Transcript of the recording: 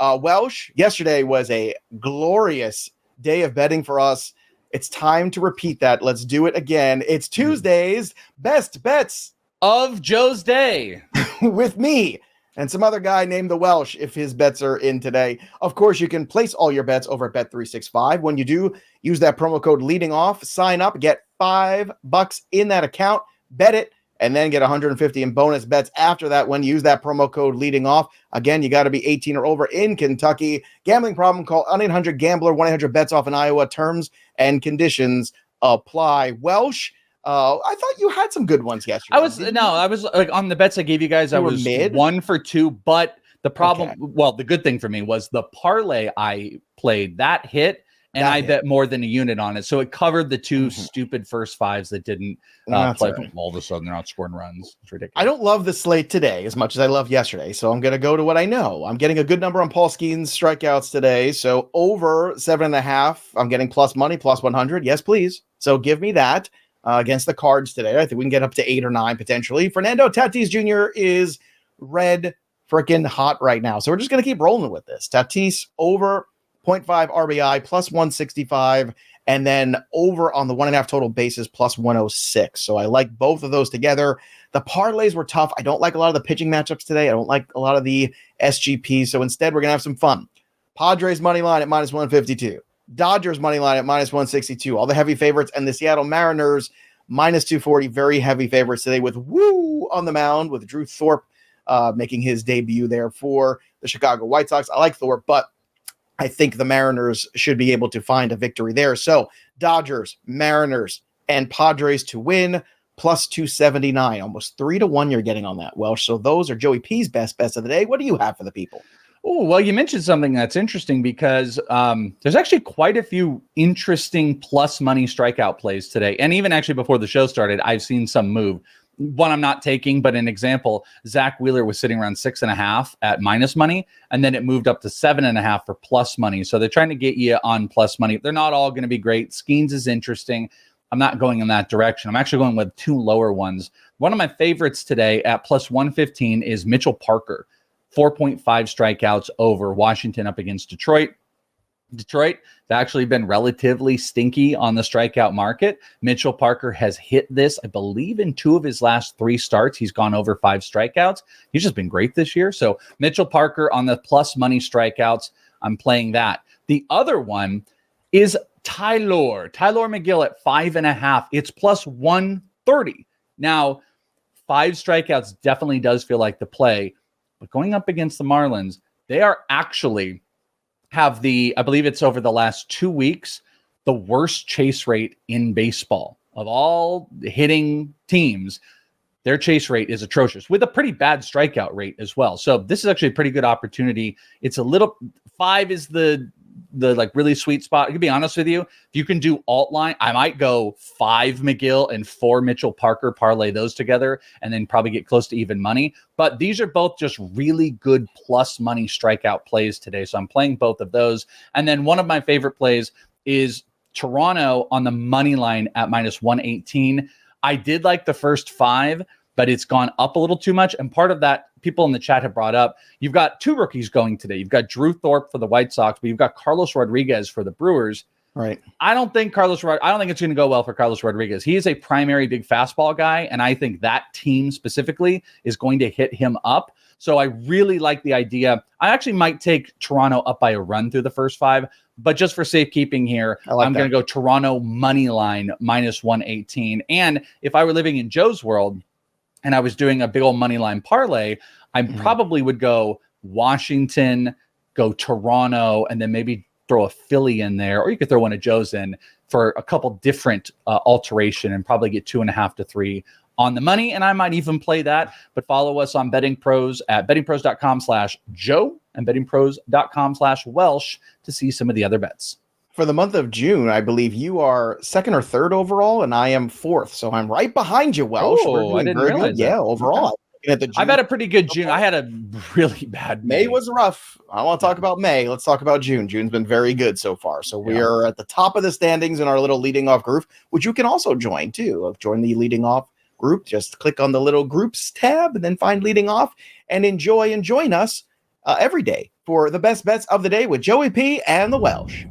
Welsh, yesterday was a glorious day of betting for us. It's time to repeat that. Let's do it again. It's Tuesday's best bets of Joe's day with me and some other guy named the Welsh if his bets are in today. Of course, you can place all your bets over at bet365. When you do, use that promo code leading off, sign up, get $5 in that account, bet it, and then get 150 in bonus bets after that when you use that promo code leading off. Again, you got to be 18 or over in Kentucky. Gambling problem, call 1-800-GAMBLER, 1-800-BETS-OFF in Iowa. Terms and conditions apply. Welsh, I thought you had some good ones yesterday. I was like on the bets I gave you guys. I was mid 1 for 2, but the problem, the good thing for me was the parlay I played that hit. And I bet more than a unit on it. So it covered the two stupid first fives that didn't play. Right. All of a sudden, they're not scoring runs. It's ridiculous. I don't love the slate today as much as I loved yesterday. So I'm going to go to what I know. I'm getting a good number on Paul Skeens strikeouts today. So over 7.5, I'm getting plus money, plus 100. Yes, please. So give me that against the Cards today. I think we can get up to 8 or 9 potentially. Fernando Tatis Jr. is red freaking hot right now. So we're just going to keep rolling with this. Tatis over 0.5 RBI plus 165, and then over on the 1.5 total bases plus 106. So I like both of those together. The parlays were tough. I don't like a lot of the pitching matchups today. I don't like a lot of the SGP. So instead, we're going to have some fun. Padres money line at minus 152. Dodgers money line at minus 162. All the heavy favorites, and the Seattle Mariners minus 240. Very heavy favorites today with Woo on the mound with Drew Thorpe making his debut there for the Chicago White Sox. I like Thorpe, but I think the Mariners should be able to find a victory there. So Dodgers, Mariners, and Padres to win, plus 279. Almost 3-1 you're getting on that, Welsh. So those are Joey P's best bets of the day. What do you have for the people? Oh, well, you mentioned something that's interesting because there's actually quite a few interesting plus money strikeout plays today. And even actually before the show started, I've seen some move. One I'm not taking, but an example, Zach Wheeler was sitting around 6.5 at minus money, and then it moved up to 7.5 for plus money. So they're trying to get you on plus money. They're not all going to be great. Skeens is interesting. I'm not going in that direction. I'm actually going with 2 lower ones. One of my favorites today at plus 115 is Mitchell Parker, 4.5 strikeouts over Washington up against Detroit. Detroit, they've actually been relatively stinky on the strikeout market. Mitchell Parker has hit this, I believe, in 2 of his last 3 starts. He's gone over 5 strikeouts. He's just been great this year. So Mitchell Parker on the plus money strikeouts, I'm playing that. The other one is Tyler McGill at 5.5. It's plus 130. Now, 5 strikeouts definitely does feel like the play, but going up against the Marlins, they are actually have I believe it's over the last 2 weeks, the worst chase rate in baseball of all hitting teams. Their chase rate is atrocious with a pretty bad strikeout rate as well. So this is actually a pretty good opportunity. It's a little 5 is the like really sweet spot. To be honest with you, if you can do alt line, I might go 5 McGill and 4 Mitchell Parker, parlay those together, and then probably get close to even money. But these are both just really good plus money strikeout plays today. So I'm playing both of those. And then one of my favorite plays is Toronto on the money line at minus 118. I did like the first 5, but it's gone up a little too much. And part of that, people in the chat have brought up, you've got 2 rookies going today. You've got Drew Thorpe for the White Sox, but you've got Carlos Rodriguez for the Brewers. Right. I don't think it's going to go well for Carlos Rodriguez. He is a primary big fastball guy, and I think that team specifically is going to hit him up. So I really like the idea. I actually might take Toronto up by a run through the first 5, but just for safekeeping here, I'm going to go Toronto money line minus 118. And if I were living in Joe's world, and I was doing a big old money line parlay, I probably would go Washington, go Toronto, and then maybe throw a Philly in there, or you could throw one of Joe's in for a couple different alteration and probably get 2.5 to 3 on the money. And I might even play that, but follow us on Betting Pros at bettingpros.com/Joe and bettingpros.com/Welsh to see some of the other bets. For the month of June, I believe you are 2nd or 3rd overall, and I am 4th. So I'm right behind you, Welsh. Oh, I didn't realize that. Yeah, overall. Okay. I've had a pretty good June. I had a really bad May. May was rough. I don't want to talk about May. Let's talk about June. June's been very good so far. So we are at the top of the standings in our little leading off group, which you can also join too. Join the leading off group. Just click on the little groups tab and then find leading off and enjoy and join us every day for the best bets of the day with Joey P and the Welsh.